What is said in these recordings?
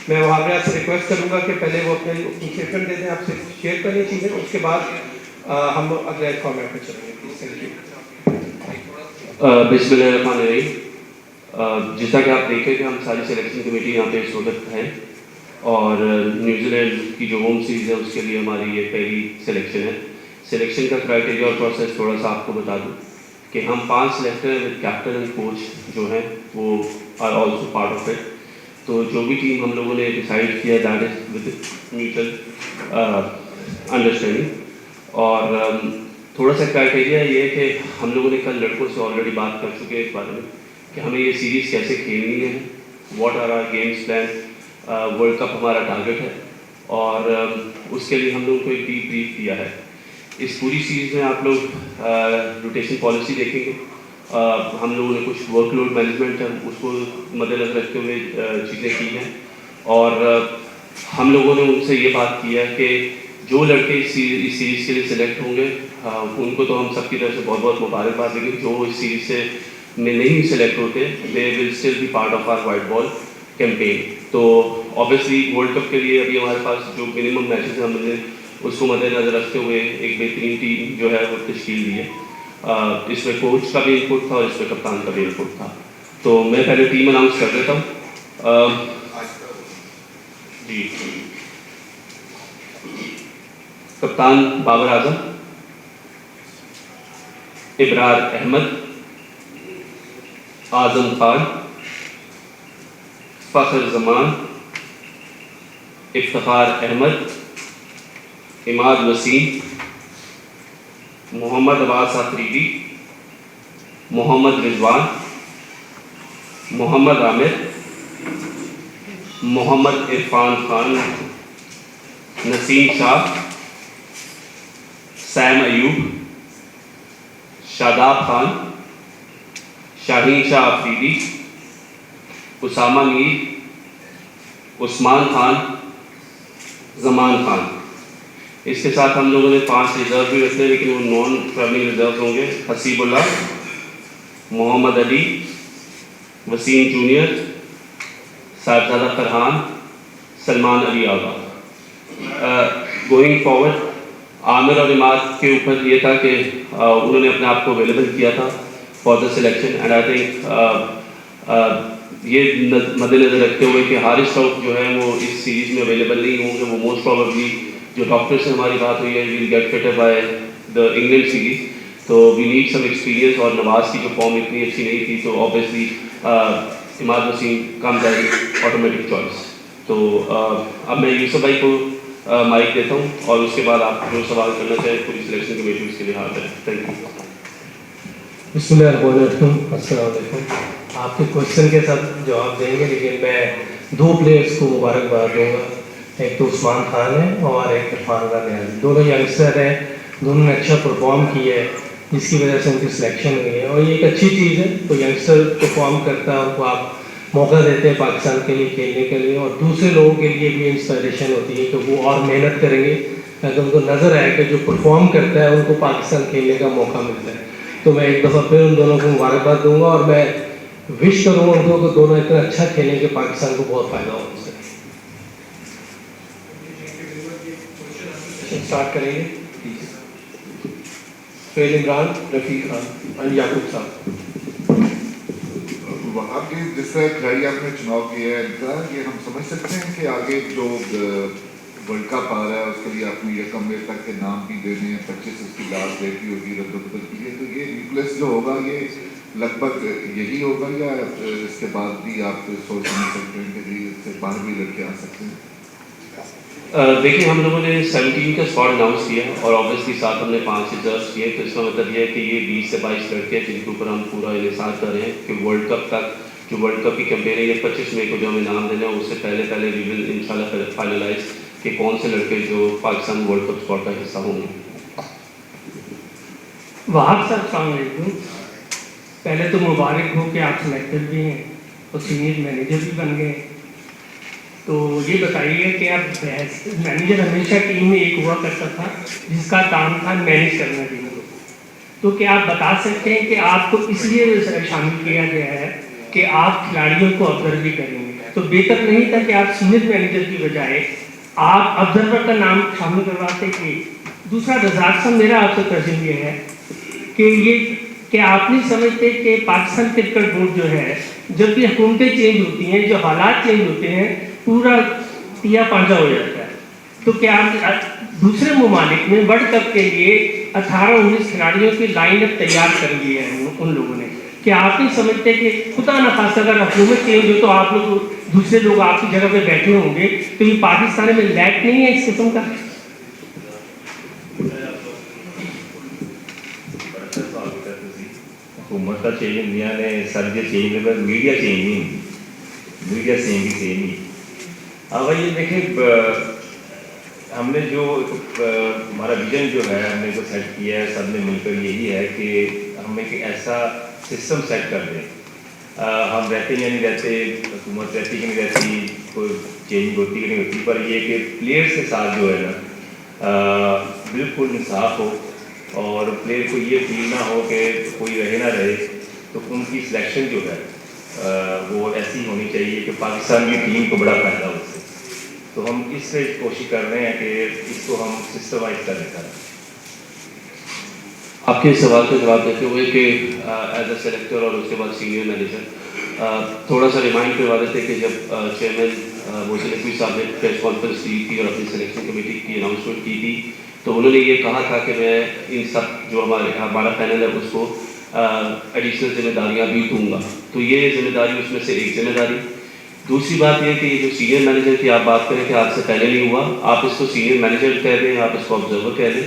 میں وہاں پہ آپ سے ریکویسٹ کروں گا کہ پہلے وہ اپنے اسٹیٹمنٹ دے دیں، آپ سے شیئر کرنی چیزیں، اس کے بعد ہم اگلے فارمیٹ پہ چلیں گے. پلیز. Thank you. بسم اللہ الرحمن الرحیم. جیسا کہ آپ دیکھیں کہ ہم ساری سلیکشن کمیٹی یہاں پہ اس وقت ہیں، اور نیوزی لینڈ کی جو ہوم سیریز ہے اس کے لیے ہماری یہ پہلی سلیکشن ہے. سلیکشن کا کرائٹیریا اور پروسیس تھوڑا سا آپ کو بتا دوں کہ ہم 5 سلیکٹر ہیں ود کیپٹن اینڈ کوچ جو ہیں وہ are also part of it. تو جو بھی ٹیم ہم لوگوں نے ڈیسائڈ کیا that is with mutual understanding. اور تھوڑا سا کرائٹیریا یہ ہے کہ ہم لوگوں نے کل لڑکوں سے آلریڈی بات کر چکے ہیں اس بارے میں کہ ہمیں یہ سیریز کیسے کھیلنی ہے، what are our games plan. World Cup ہمارا ٹارگیٹ ہے اور اس کے لیے ہم لوگوں کو ایک ڈی بریف دیا ہے. اس پوری سیریز میں آپ لوگ روٹیشن پالیسی دیکھیں گے. ہم لوگوں نے کچھ ورک لوڈ مینجمنٹ ہے اس کو مد نظر رکھتے ہوئے چیزیں کی ہیں، اور ہم لوگوں نے ان سے یہ بات کی ہے کہ جو لڑکے اس سیریز کے لیے سلیکٹ ہوں گے ان کو تو ہم سب کی طرف سے بہت بہت مبارکباد دیں گے. جو اس سیریز سے میں نہیں سلیکٹ ہوتے they will still be part of our white ball campaign. تو اوبیسلی ورلڈ کپ کے لیے ابھی ہمارے پاس جو منیمم میچز ہیں ہم نے اس کو مد نظر رکھتے ہوئے ایک بہترین ٹیم جو ہے وہ تشکیل دی ہے. اس میں کوچ کا بھی انپٹ تھا اور اس میں کپتان کا بھی انپٹ تھا. تو میں پہلے ٹیم اناؤنس کر دیتا ہوں. جی، کپتان بابر اعظم، ابرار احمد، اعظم خان، فخر زمان، افتخار احمد، عماد وسیم، محمد عباس آفریدی، محمد رضوان، محمد عامر، محمد عرفان خان، نسیم شاہ، سیم ایوب، شاداب خان، شاہین شاہ آفریدی، اسامہ میر، عثمان خان، زمان خان. اس کے ساتھ ہم لوگوں نے 5 ریزرو بھی رکھتے ہیں لیکن وہ نان ٹریولنگ ریزرو ہوں گے. حسیب اللہ، محمد علی، وسیم جونیئر، صاحبزادہ فرحان، سلمان علی آغا. گوئنگ فارورڈ عامر اور عماد کے اوپر یہ تھا کہ انہوں نے اپنے آپ کو اویلیبل کیا تھا for the selection, and I think یہ مد نظر رکھتے ہوئے کہ حارث راؤف جو ہے وہ اس سیریز میں اویلیبل نہیں ہوں گے. وہ موسٹ پروبیبلی جو ڈاکٹر سے ہماری بات ہوئی ہے we'll get fitted by the England series. تو وی نیڈ سم ایکسپیرینس، اور نواز کی جو فارم اتنی اچھی نہیں تھی تو obviously Imad Wasim come as automatic choice. تو اب میں یوسف بھائی کو مائک دیتا ہوں اور اس کے بعد آپ جو سوال کرنا چاہیں پوری سلیکشن کمیٹی اس کے لیے حاضر ہے. Thank you. بسم اللہ الرحمن الرحیم. السلام علیکم. آپ کے کوشچن کے ساتھ جواب دیں گے لیکن میں 2 پلیئرس کو مبارکباد دوں گا. ایک تو عثمان خان ہے اور ایک عرفان خان ہے. دونوں ینگسٹر ہیں، دونوں نے اچھا پرفارم کیا ہے جس کی وجہ سے ان کی سلیکشن ہوئی ہے اور یہ ایک اچھی چیز ہے. تو ینگسٹر پرفارم کرتا ہے ان کو آپ موقع دیتے ہیں پاکستان کے لیے کھیلنے کے لیے، اور دوسرے لوگوں کے لیے بھی انسپائریشن ہوتی ہے کہ وہ اور محنت کریں گے تاکہ ان کو نظر آئے کہ جو پرفارم کرتا ہے ان کو پاکستان کھیلنے کا موقع ملتا ہے. تو میں ایک دفعہ پھر ان دونوں کو مبارکباد دوں گا اور میں وش کروں گا ان کو کہ دونوں اتنا اچھا کھیلیں کہ پاکستان کو بہت فائدہ ہو ان سے. اسٹارٹ کریں گے. فیل عمران، رفیق خان اور یعقوب صاحب. وہاں کی جس طرح کھلاڑی آپ نے چناؤ کیا ہے یہ ہم سمجھ سکتے ہیں کہ آگے جو ورلڈ کپ آ رہا ہے اس کے لیے آپ نے یکم وے تک کے نام بھی دینے ہیں، 25 اس کی لاسٹ ڈیٹ بھی ہوگی رد و بدل کی ہے. تو یہ نیوکلس جو ہوگا یہ لگ بھگ یہی ہوگا یا اس کے بعد بھی آپ سوچ نہیں سکتے ہیں کہ اس سے باہر بھی لڑکے آ سکتے ہیں؟ دیکھیں ہم لوگوں نے 17 کا اسکواڈ اناؤنس کیا اور اوبیسلی ساتھ ہم نے 5 ریزروس کیے. تو اس کا مطلب یہ ہے کہ یہ 20 سے 22 لڑکے ہیں جن کے اوپر ہم پورا انحصار کر رہے ہیں کہ ورلڈ کپ تک جو ورلڈ کپ کی کیمپین ہے یہ 25 مئی کو جو ہمیں نام دینا ہے اس سے پہلے وی ول ان شاء اللہ فائنلائز کہ کون سے لڑکے جو پاکستان ورلڈ کپ اسکواڈ کا حصہ ہوں گے. وہاب صاحب السلام علیکم. پہلے تو مبارک ہو کہ آپ سلیکٹڈ بھی ہیں اور سینئر مینیجر بھی بن گئے. تو یہ بتائیے کہ آپ مینیجر ہمیشہ ٹیم میں ایک ہوا کرتا تھا جس کا کام تھا مینیج کرنا ٹیم کو. تو کیا آپ بتا سکتے ہیں کہ آپ کو اس لیے شامل کیا گیا ہے کہ آپ کھلاڑیوں کو آبزرو بھی کریں گے तो बेहतर नहीं था कि आप सीनियर मैनेजर की बजाय आप ऑब्जर्वर का नाम शामिल करवाते कि? दूसरा रज़ाक साहब, मेरा आपसे क्वेश्चन ये है कि आप नहीं समझते कि पाकिस्तान क्रिकेट बोर्ड जो है, जब भी हुकूमतें चेंज होती हैं, जो हालात चेंज होते हैं, पूरा तिया पांचा हो जाता है? तो क्या आप दूसरे ममालिक में वर्ल्ड कप के लिए 18-19 खिलाड़ियों की लाइनअप तैयार कर ली है उन लोगों ने? क्या आप नहीं समझते कि खुदा न खास्ता अगर हुकूमत चेंज हो तो आप लोग, दूसरे लोग आपकी जगह पे बैठे होंगे, तो ये पाकिस्तान में लैक नहीं है इस किस्म का? हुकूमत का चेंज इंडिया ने सर जो चेंज है, मीडिया चेंज नहीं, मीडिया सेम ही सेम ही। अब ये देखें, हमने जो हमारा विजन जो है हमने जो सेट किया है सब ने मिलकर, यही है कि हम एक ऐसा सिस्टम सेट कर दें। हम रहते या नहीं रहते, हुकूमत रहती कि नहीं रहती, कोई चेंज होती कि नहीं होती, पर ये कि प्लेयर्स के साथ जो है ना बिल्कुल इंसाफ हो और प्लेयर को ये फील ना हो कि कोई रहे ना रहे, तो उनकी सिलेक्शन जो है वो ऐसी होनी चाहिए कि पाकिस्तान की टीम को बड़ा फायदा हो उससे। तो हम इससे कोशिश कर रहे हैं कि इसको हम सिस्टमाइज कर लेते हैं। आपके सवाल का जवाब देते हुए कि एज अ सेलेक्टर और उसके बाद सीनियर मैनेजर, थोड़ा सा रिमाइंड करवा देते कि जब चेयरमैन मोहसिन नकवी साहब ने प्रेस कॉन्फ्रेंस की थी और अपनी सिलेक्शन कमेटी की अनाउंसमेंट की थी, तो उन्होंने ये कहा था कि मैं इन सब जो हमारा पैनल है उसको एडिशनल जिम्मेदारियाँ भी दूंगा। तो ये जिम्मेदारी उसमें से एक जिम्मेदारी। दूसरी बात ये कि ये जो सीनियर मैनेजर की आप बात करें कि आज से पहले नहीं हुआ, आप इसको सीनियर मैनेजर कह दें, आप इसको ऑब्जर्वर कह दें।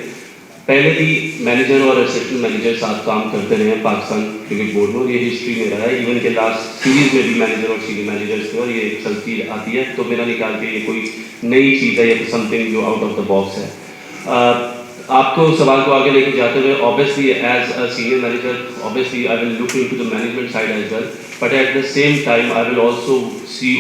पहले भी मैनेजर और असिस्टेंट मैनेजर साथ काम करते रहे हैं पाकिस्तान क्रिकेट बोर्ड में, और ये हिस्ट्री में रहा है। इवन के लास्ट सीरीज में भी मैनेजर और सीनियर मैनेजर्स थे और ये चलती आती है। तो मेरा निकाल के ये कोई नई चीज़ है या समथिंग जो आउट ऑफ द बॉक्स है। आपको सवाल को आगे लेके जाते हुए, obviously as a senior manager, obviously I will look into the management side as well, but at the same time I will also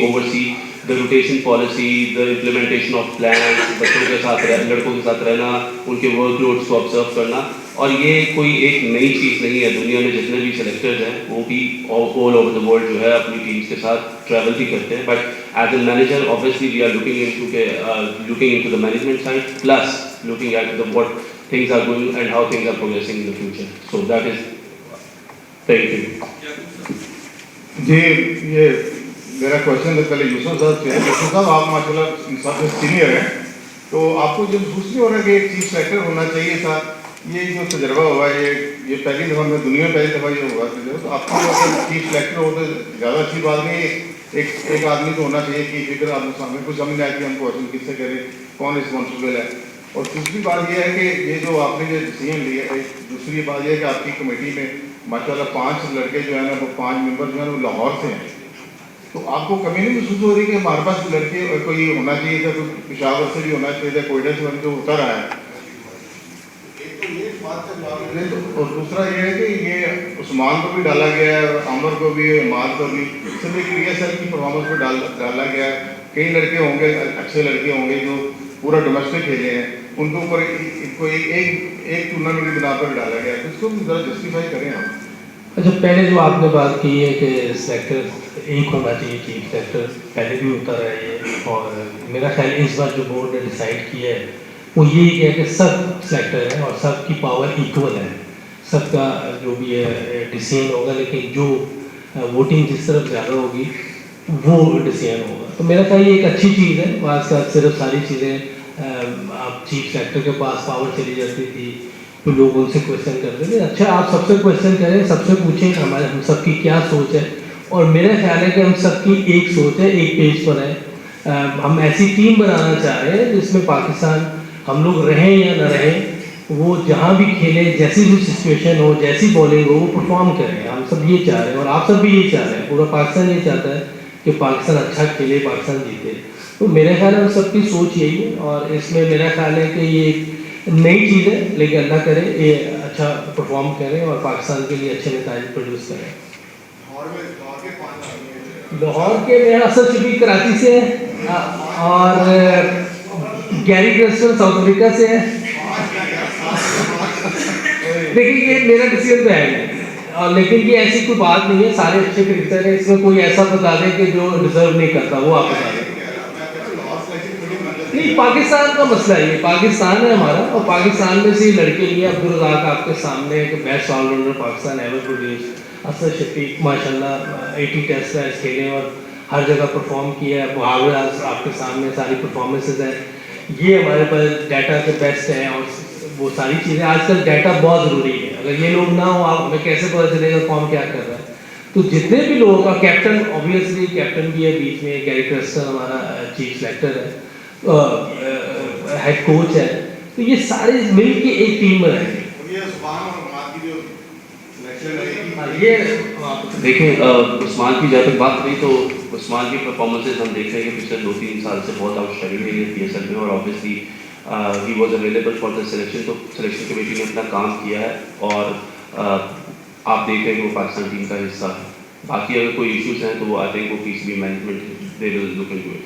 oversee the rotation policy, the implementation of plan, बच्चों के साथ लड़कों के साथ रहना, उनके workloads को observe करना। और ये कोई एक नई चीज़ नहीं है, दुनिया में जितने भी सेलेक्टर्स हैं वो भी ऑल ओवर द वर्ल्ड जो है अपनी टीम्स के साथ ट्रैवल भी करते हैं। But as a manager obviously we are looking into the management side, plus looking at what things are going and how things are progressing in the future. So that is, thank you. जी, ये मेरा question है पहले यूसुफ साहब से। यूसुफ साहब, आप माशाल्लाह सबसे सीनियर हैं, तो आपको जो महसूस नहीं हो रहा कि एक चीफ सेलेक्टर होना चाहिए था? ये जो तजर्बा हुआ है, ये पहली दफ़ा में दुनिया में पहली दफ़ा ये हुआ तजर्बा, तो आपको अगर चीफ सेलेक्टर हो तो ज़्यादा अच्छी बात नहीं। एक आदमी तो होना चाहिए कि फिक्र आपके सामने कुछ समझ आए कि हम क्वेश्चन किससे करें, कौन रिस्पॉन्सिबल है। और दूसरी बात यह है कि ये जो आपने जो डिसीजन लिया है, दूसरी बात यह है कि आपकी कमेटी में माशाल्लाह 5 लड़के जो है ना, वो 5 मेंबर जो है वो लाहौर से हैं। तो आपको कमी नहीं महसूस हो रही कि हमारे पास लड़के कोई होना चाहिए था, कोई पेशावर से भी होना चाहिए था, कोयडा से जो होता रहा है? एक तो ये बात का जवाब दे दो। और दूसरा ये है कि ये उस्मान को भी डाला गया है, अमर को भी, इमाद को भी, सिर्फ एक PSL की परफॉर्मेंस पर डाला गया है। कई लड़के होंगे, अच्छे लड़के होंगे जो पूरा डोमेस्टिक खेले हैं, उनके ऊपर इनको एक टूर्नामेंट की बिना पर डाला गया है, तो इसको ज़रा जस्टिफाई करें हम। अच्छा, पहले जो आपने बात की है कि सेलेक्टर एक होना चाहिए, चीफ सेलेक्टर पहले भी होता रहा है ये, और मेरा ख्याल इस बार जो बोर्ड ने डिसाइड किया है वो यही है कि सब सेलेक्टर हैं और सबकी पावर इक्वल है, सबका जो भी है डिसीजन होगा, लेकिन जो वोटिंग जिस तरफ ज़्यादा होगी वो डिसीजन होगा। तो मेरा ख्याल ये एक अच्छी चीज़ है। आज का सिर्फ सारी चीज़ें आप चीफ सेलेक्टर के पास पावर चली जाती थी तो लोग उनसे क्वेश्चन करते थे। अच्छा, आप सबसे क्वेश्चन करें, सबसे पूछें हमारे हम सबकी क्या सोच है, और मेरा ख्याल है कि हम सबकी एक सोच है, एक पेज पर है। हम ऐसी टीम बनाना चाह रहे हैं जिसमें पाकिस्तान, हम लोग रहें या ना रहें, वो जहाँ भी खेले, जैसी भी सिचुएशन हो, जैसी बॉलिंग हो, वो परफॉर्म करें। हम सब ये चाह रहे हैं और आप सब भी ये चाह रहे हैं, पूरा पाकिस्तान ये चाहता है कि पाकिस्तान अच्छा खेले, पाकिस्तान जीते। तो मेरे ख्याल में सबकी सोच यही है, और इसमें मेरा ख्याल है कि ये नई चीज़ है, लेकिन अल्लाह करे ये अच्छा परफॉर्म करें और पाकिस्तान के लिए अच्छे नतीजे प्रोड्यूस करें। लाहौर के मेरा असल शफीक कराची से है और गैरी क्रिस्टन साउथ अफ्रीका से है। देखिए, ये मेरा डिसीजन तो है नहीं, लेकिन ये ऐसी कोई बात नहीं है, सारे अच्छे क्रिकेटर हैं, इसमें कोई ऐसा बता दें कि जो डिजर्व नहीं करता, वो आप बता दें। नहीं, पाकिस्तान का मसला है, ये पाकिस्तान है हमारा, और पाकिस्तान में से ही लड़के लिए अब्दुल रज़ाक आपके सामने एक best allrounder Pakistan ever produce, Asad Shafiq माशाल्लाह 80 टेस्ट मैच खेले और हर जगह परफॉर्म किया है, मुहावरे आपके सामने सारी परफॉर्मेंसेज हैं, ये हमारे पास डाटा के बेस्ट हैं, और वो सारी चीज़ें आजकल डाटा बहुत ज़रूरी है, अगर ये लोग ना हो आप हमें कैसे पता चलेगा कौन क्या कर रहा है। तो जितने भी लोग का कैप्टन, ऑब्वियसली कैप्टन भी है बीच में, गैरी क्रेस्टन हमारा चीफ सेलेक्टर है, हेड कोच है, तो ये सारे मिल के एक टीम में रहेंगे। ये देखिए उस्मान की जहाँ तक बात रही तो उस्मान की परफॉर्मेंसेज हम देख रहे हैं कि पिछले 2-3 साल से बहुत आउटस्टैंडिंग रही है PSL में, और obviously he was available for the selection, तो सिलेक्शन कमेटी ने अपना काम किया है और आप देख रहे हैं कि वो पाकिस्तान टीम का हिस्सा है। बाकी अगर कोई इश्यूज हैं तो आई थिंक वो PCB management they will look into it.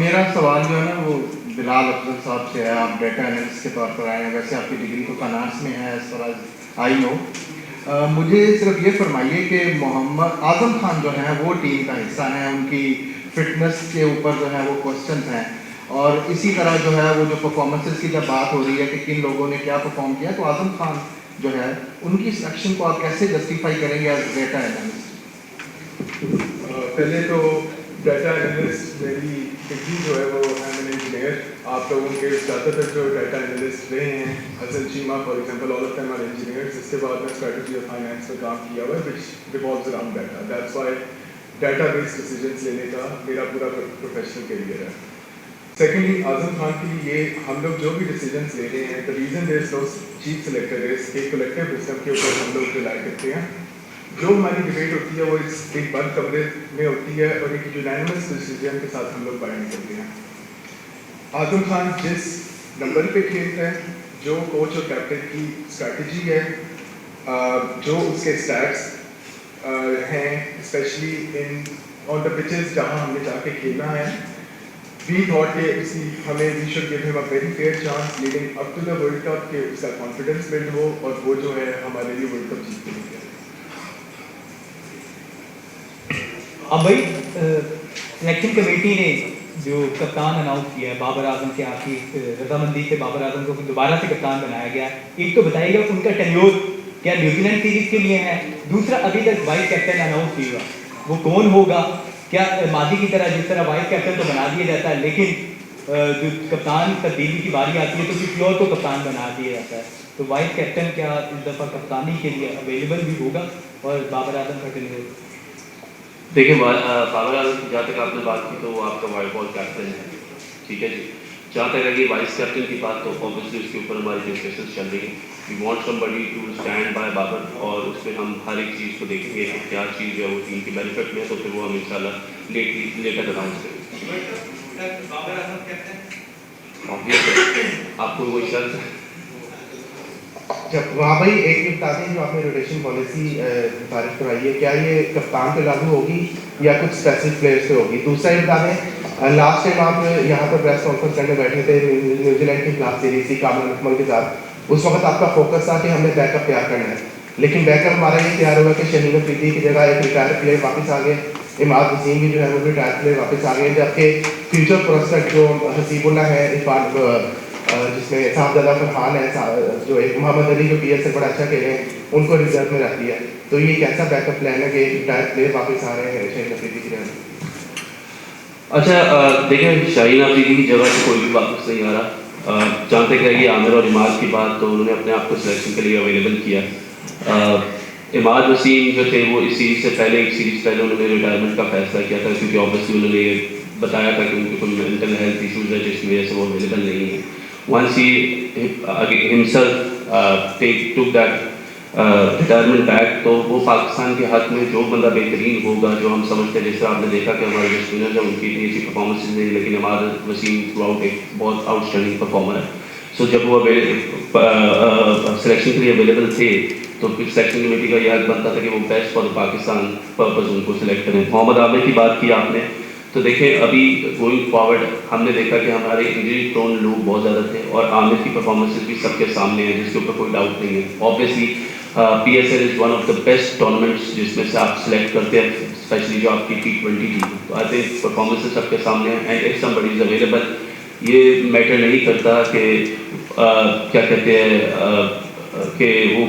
मेरा सवाल जो है ना वो बिलाल अफजल साहब से है, आप डेटा एनालिस्ट के तौर पर आए हैं, वैसे आपकी डिग्री तो फाइनेंस में है as far as I know. मुझे सिर्फ ये फरमाइए कि मोहम्मद आज़म खान जो हैं वो टीम का हिस्सा हैं, उनकी फिटनेस के ऊपर जो है वो क्वेश्चन हैं, और इसी तरह जो है वो जो परफॉर्मेंसेस की जब बात हो रही है कि किन लोगों ने क्या परफॉर्म किया, तो आज़म खान जो है उनकी सिलेक्शन को आप कैसे जस्टिफाई करेंगे एज डेटा एनालिस्ट? पहले तो डाटा एनालिस्ट मेरी डिग्री जो है वो आई एम एन इंजीनियर, आप लोगों के ज़्यादातर जो डाटा एनालिस्ट रहे हैं, Hasan Cheema for example, all of them are engineers. इसके बाद में स्ट्रेटजी और फाइनेंस में काम किया हुआ है विच revolves around data, that's why data based decisions लेने का मेरा पूरा प्रोफेशनल करियर है। सेकेंडली, आज़म खान के लिए हम लोग जो भी डिसीजंस ले रहे हैं, the reason there is no chief selector is एक कलेक्टिव विजडम के ऊपर हम लोग रिलाई करते हैं। जो हमारी डिबेट होती है वो इस एक बंद कमरे में होती है और एक यूनानिमस डिसीजन के साथ हम लोग बाहर निकलते हैं। आज़म खान जिस नंबर पे खेलता है, जो कोच और कैप्टन की स्ट्रैटेजी है, जो उसके स्टैट्स हैं, specially in on the pitches जहाँ हमने जाके खेलना है, वी थॉट कि हमें we should give him a very fair chance leading up to the World Cup, कि उसका कॉन्फिडेंस बिल्ड हो और वो जो है हमारे लिए वर्ल्ड कप जीत के लिए। अब भाई सिलेक्शन कमेटी ने जो कप्तान अनाउंस किया है, बाबर आजम से आपकी रजामंदी से बाबर आजम को दोबारा से कप्तान बनाया गया, एक तो बताइएगा उनका टेन्योर क्या न्यूजीलैंड सीरीज के लिए है, दूसरा अभी तक वाइस कैप्टन अनाउंस नहीं हुआ, वो कौन होगा, क्या माजी की तरह जिस तरह वाइस कैप्टन तो बना दिया जाता है लेकिन जो कप्तान तब्दीली की बारी आती है तो किसी और को कप्तान बना दिया जाता है, तो वाइस कैप्टन क्या इस दफ़ा कप्तानी के लिए अवेलेबल भी होगा और बाबर आजम का टेन्योर? देखिए बाबर आजम की जहाँ तक आपने बात की तो वो आपका वाइट बॉल कैप्टन है, ठीक है जी। जहाँ तक रही वाइस कैप्टन की बात तो ऑब्वियसली उसके ऊपर हमारी डिस्कशन चल रही है। We want somebody to stand by Babar, और उसमें हम हर एक चीज़ को देखेंगे कि क्या चीज़ है वो टीम के बेनिफिट में है, तो फिर वो हम इंशाल्लाह लेटर अनाउंस करेंगे। ऑब्वियस है, आपको कोई शर्त है? जब वहाँ भाई एक मिनट आते हैं, जो आपने रोटेशन पॉलिसी तारीफ कराई है, क्या ये कप्तान पे लागू होगी या कुछ स्पेसिफिक प्लेयर्स पे होगी? दूसरा ये बता दें, लास्ट टाइम आप यहाँ पर प्रेस कॉन्फ्रेंस करने बैठे थे न्यूजीलैंड की खिलाफ सीरीज थी कामरान अकमल के साथ, उस वक्त आपका फोकस था कि हमने बैकअप तैयार करना है, लेकिन बैकअप हमारा ये तैयार हुआ कि शहीन अफरीदी की जगह एक रिटायर्ड प्लेयर वापस आ गए, इमाद वसीम भी जो है वो रिटायर्ड प्लेयर वापस आ गए, जबकि फ्यूचर प्रोस्पेक्ट जो हसीबुल्ला है, इरफान जिसमें साहबजादा फरहान है, जो एक मोहम्मद अली जो PSL बड़ा अच्छा खेले हैं, उनको रिजर्व में रख दिया, तो ये कैसा बैकअप प्लान है कि रिटायर्ड प्लेयर वापस आ रहे हैं शहीन अफरीदी की जगह? अच्छा देखिए, शाहीन अफरीदी की जगह से कोई भी वापस नहीं आ रहा। जहाँ तक रही आमिर और इमाद की बात, तो उन्होंने अपने आप को सिलेक्शन के लिए अवेलेबल किया। इमाद वसीम जो थे वो इस सीरीज से पहले एक सीरीज पहले उन्होंने रिटायरमेंट का फैसला किया था, क्योंकि ऑब्वियसली उन्होंने ये बताया था कि उनके कोई मेंटल हेल्थ इशूज़ है जिसकी वजह से वो अवेलेबल नहीं है। Once he himself took that retirement back, तो वो पाकिस्तान के हक में जो बंदा बेहतरीन होगा, जो हम समझते हैं, जैसे आपने देखा कि हमारे जो स्पिनर्स हैं उनकी इतनी अच्छी परफॉर्मेंस नहीं, लेकिन हमारा वसीम थ्रू आउट एक बहुत आउटस्टैंडिंग परफॉर्मर है। सो जब वो सिलेक्शन के लिए अवेलेबल थे तो फिर सिलेक्शन कमेटी का यह हक बनता था कि वो बेस्ट फॉर पाकिस्तान पर्पज़ उनको सिलेक्ट करें। मोहम्मद आमिर की बात की आपने, तो देखिए अभी गोइंग फॉरवर्ड हमने देखा कि हमारे इंजरी प्रोन लोग बहुत ज़्यादा थे और आमिर की परफॉर्मेंसेस भी सबके सामने हैं, जिसके ऊपर कोई डाउट नहीं है। Obviously PSL is one of the best tournaments जिसमें से आप select करते हैं, especially जो आपकी T20 टीम है. तो I think performances सबके सामने हैं, and if somebody is available, ये मैटर नहीं करता कि क्या कहते हैं कि वो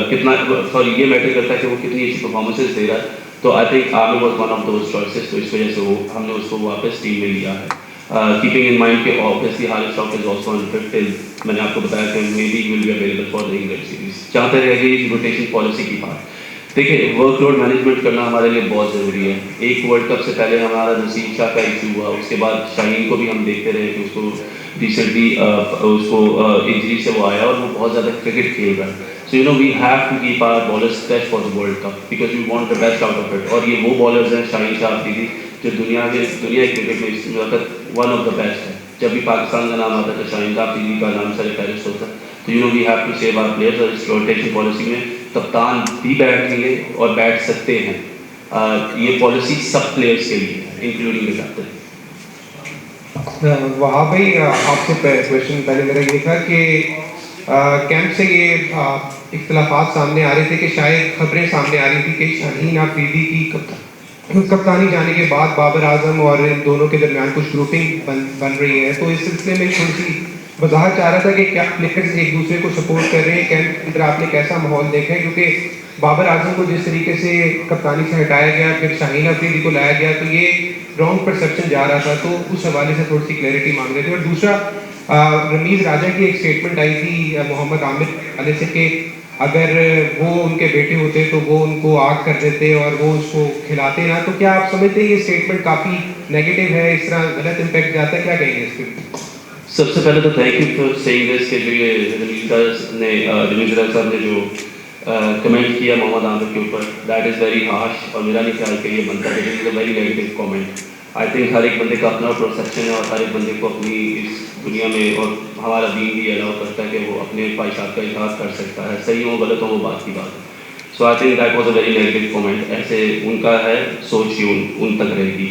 कितना, सॉरी ये मैटर करता है कि वो कितनी अच्छी परफॉर्मेंसेस दे रहा है. तो I think Aamir was one of those choices, तो इस वजह से वो हमने उसको वापस टीम में लिया है. कीपिंग इन माइंड कि obviously Haris stock is also unfit. मैंने आपको बताया कि may be will be available for the England series. जहाँ तक रह गई रोटेशन पॉलिसी की बात, देखिए वर्कलोड मैनेजमेंट करना हमारे लिए बहुत ज़रूरी है. एक वर्ल्ड कप से पहले हमारा नसीब शाह का इशू हुआ, उसके बाद शाहीन को भी हम देखते रहे कि उसको रिसेंटली उसको इंजरी से वो आया और वो बहुत ज़्यादा क्रिकेट खेल रहा है. So you know we have to keep our bowlers fresh for the World Cup because we want the best out of it. और ये वो bowlers हैं शाहीन शाह अफरीदी जो दुनिया क्रिकेट में इस वक्त वन ऑफ द बेस्ट है. जब भी पाकिस्तान का नाम आता है तो शाहीन शाह अफरीदी का नाम सर फहरिस्त होता है. तो you know we have to save our players. और इस रोटेशन पॉलिसी में कप्तान भी बैठेंगे और बैठ सकते हैं. ये पॉलिसी सब प्लेयर्स के लिए है इंक्लूडिंग द कैप्टन. वहाँ भाई आपसे क्वेश्चन पहले मेरा ये था कि कैंप से ये इख्तलाफात सामने आ रहे थे कि शायद खबरें सामने आ रही थी कि शाहीन अफरीदी की कप्तानी जाने के बाद बाबर आजम और इन दोनों के दरमियान कुछ ग्रुपिंग बन रही है. तो इस सिलसिले में थोड़ी सी वजाहत चाह रहा था कि क्या प्लेयर्स एक दूसरे को सपोर्ट कर रहे हैं, कैंप के अंदर आपने कैसा माहौल देखा है? क्योंकि बाबर आजम को जिस तरीके से कप्तानी से हटाया गया, फिर शाहीन अफरीदी को लाया गया, तो ये रॉन्ग परसेप्शन जा रहा था. तो उस हवाले से थोड़ी सी क्लैरिटी मांग रहे थे. और दूसरा, रमीज़ राजा की एक स्टेटमेंट आई थी मोहम्मद आमिर वाले से कि अगर वो उनके बेटे होते तो वो उनको आग कर देते और वो उसको खिलाते ना. तो क्या आप समझते हैं ये स्टेटमेंट काफ़ी नेगेटिव है, इस तरह गलत इम्पैक्ट जाता है? क्या कहेंगे इस पर? सबसे पहले तो thank you for saying this कि जो ये रमीज़ राजा साहब ने जो कमेंट किया मोहम्मद आमिर के ऊपर, दैट इज़ वेरी हार्श. और मेरा नहीं ख्याल कि ये बनता है. It is a very negative comment. I think हर एक बंदे का अपना परसेप्शन है और हर एक बंदे को अपनी इस दुनिया में, और हमारा दीन भी अलाउ करता है कि वो अपने ख्वाहिशात का इजहार कर सकता है. सही हो गलत हो वो बात की बात है. So I think that was a very negative comment. ऐसे उनका है, सोच ही उन तक रहेगी.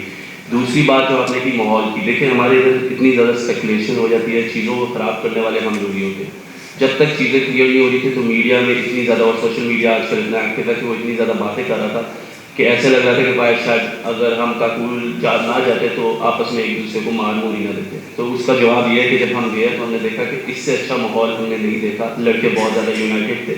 दूसरी बात जो आपने की माहौल की, देखिए हमारे इधर इतनी ज़्यादा स्पेकुलेशन हो जाती है, चीज़ों को ख़राब करने वाले हम लोग ही होते हैं. जब तक चीज़ें क्लियर नहीं हो रही थी तो मीडिया में इतनी ज़्यादा, और सोशल मीडिया आजकल इतना एक्टिव है कि वो इतनी ज़्यादा बातें कर रहा था कि ऐसे लग रहा था कि भाई शायद अगर हम काकूल ना जाते तो आपस में एक दूसरे को मार मूर ही ना देते. तो उसका जवाब ये है कि जब हम गए तो हमने देखा कि इससे अच्छा माहौल हमने नहीं देखा. लड़के बहुत ज़्यादा यूनाइटेड थे.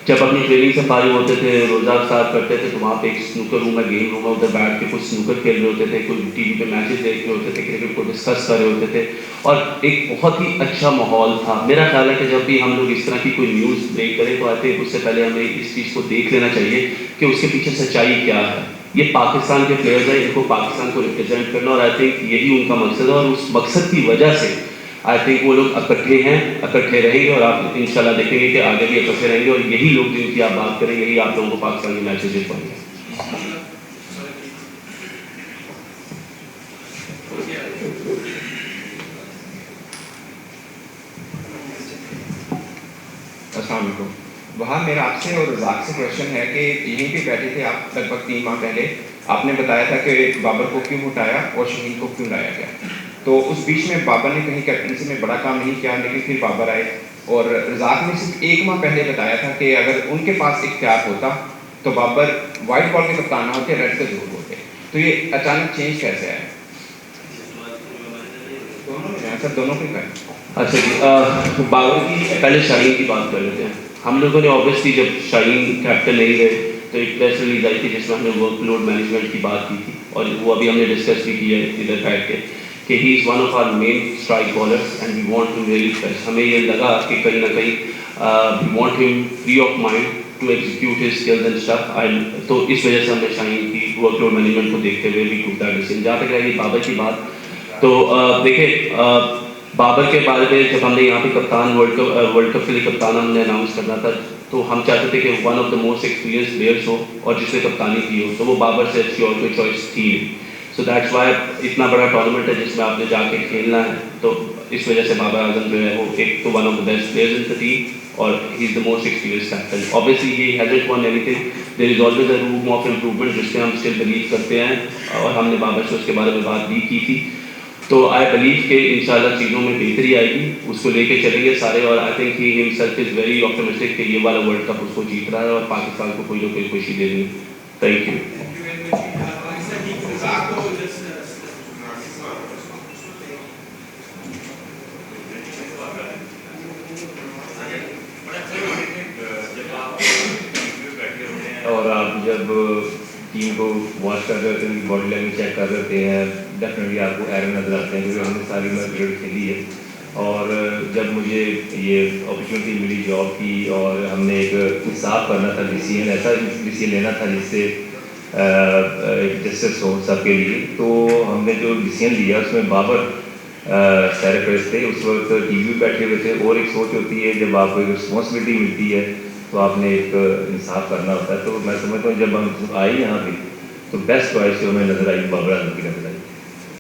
जब अपनी ट्रेनिंग से फारिग होते थे, रोज़ा स्टार्ट करते थे, तो वहाँ पे एक स्नूकर रूम है, गेम रूम है, उधर बैठ के कुछ स्नूकर खेल रहे होते थे, कुछ टीवी पे मैचेस देख रहे होते थे, क्रिकेट को डिस्कस कर रहे होते थे. और एक बहुत ही अच्छा माहौल था. मेरा ख्याल है कि जब भी हम लोग इस तरह की कोई न्यूज़ ब्रेक करें तो आते उससे पहले हमें इस चीज़ को देख लेना चाहिए कि उसके पीछे सच्चाई क्या है. ये पाकिस्तान के प्लेयर्स हैं, इनको पाकिस्तान को रिप्रेजेंट करना, और आई थिंक यही उनका मकसद है. और उस मकसद की वजह से आई थिंक वो लोग इकट्ठे हैं, इकट्ठे रहेंगे, और आप इंशाल्लाह देखेंगे कि आगे भी इकट्ठे रहेंगे. और यही लोग जिनकी आप बात करें, यही आप लोगों को पाकिस्तान के मैचेस देख पाएंगे. अस्सलाम वालेकुम. वहाँ मेरा आपसे और रज़ाक से क्वेश्चन है कि यहीं पे बैठे थे आप लगभग 3 माह पहले, आपने बताया था कि बाबर को क्यों हटाया और शाहीन को क्यों लाया गया. तो उस बीच में बाबर ने कहीं कैप्टनसी में बड़ा काम नहीं किया, लेकिन फिर बाबर आए. और रज़ाक ने सिर्फ 1 माह पहले बताया था कि अगर उनके पास इख्तियार होता तो बाबर वाइट बॉल के कप्तान ना होते, रेड के जरूर होते. तो ये अचानक चेंज कैसे आया? दोनों के करें. अच्छा जी, बाबर की पहले शाहीन की बात कर लेते हैं. हम लोगों ने ऑब्वियसली जब शाहीन कैप्टन नहीं रहे तो एक प्रेस रिलीज आई थी जिसमें हमने वर्कलोड मैनेजमेंट की बात की थी, और वो अभी हमने डिस्कस भी किया है इधर बैठ के कि he is one of our main strike bowlers and we want him very fresh. हमें ये लगा कि कहीं ना कहीं we want him free of mind to execute his skills and stuff. तो इस वजह से हमने शाहीन की वर्कलोड मैनेजमेंट को देखते हुए भी टूक दैट डिसीजन. जहाँ तक रही बाबर की बात, तो देखिए बाबर के बारे में जब हमने यहाँ पे कप्तान वर्ल्ड कप के लिए कप्तान हमने अनाउंस करना था तो हम चाहते थे कि one of the most experience players हो और जिसने कप्तानी की हो, तो वो बाबर से अच्छी और कोई चॉइस थी. सो दैट्स वाई इतना बड़ा टूर्नामेंट है जिसमें आपने जाके खेलना है, तो इस वजह से बाबर आजम जो है वो एक तो one of the best players in the team और he is the most experience captain. Obviously he hasn't won anything, there is always a room of improvement जिसमें हम स्टिल बिलीव करते हैं, और हमने बाबर से उसके बारे में बात भी की थी. تو آئی بلیو کہ انشاءاللہ چیزوں میں بہتری آئے گی، اس کو لے کے چلیں گے سارے، اور I think he himself is very optimistic کہ یہ والا ورلڈ کپ اس کو جیت رہا ہے اور پاکستان کو کوئی نہ کوئی خوشی دے دیں. Thank you. اور آپ جب ٹیم کو واچ کر رہے ہوتے ہیں، ان کی باڈی لینگویج چیک کر رہے ہوتے ہیں، ڈیفینیٹلی آپ کو ایرر نظر آتے ہیں کیونکہ ہم نے ساری میں پیریڈ کھیلی ہے. اور جب مجھے یہ اپرچونیٹی ملی جاب کی اور ہم نے ایک انصاف کرنا تھا، ڈیسیجن ایسا ڈیسیجن لینا تھا جس سے جسٹس ہو سب کے لیے، تو ہم نے جو ڈیسیجن لیا اس میں بابر سیریفرسٹ تھے اس وقت، ٹی وی بیٹھے ہوئے تھے. اور ایک سوچ ہوتی ہے جب آپ کو ایک رسپانسبلٹی ملتی ہے تو آپ نے ایک انصاف کرنا ہوتا ہے. تو میں سمجھتا ہوں جب ہم آئے یہاں پہ تو بیسٹ چوائس جو ہمیں نظر آئی بابر اعظم کی نظر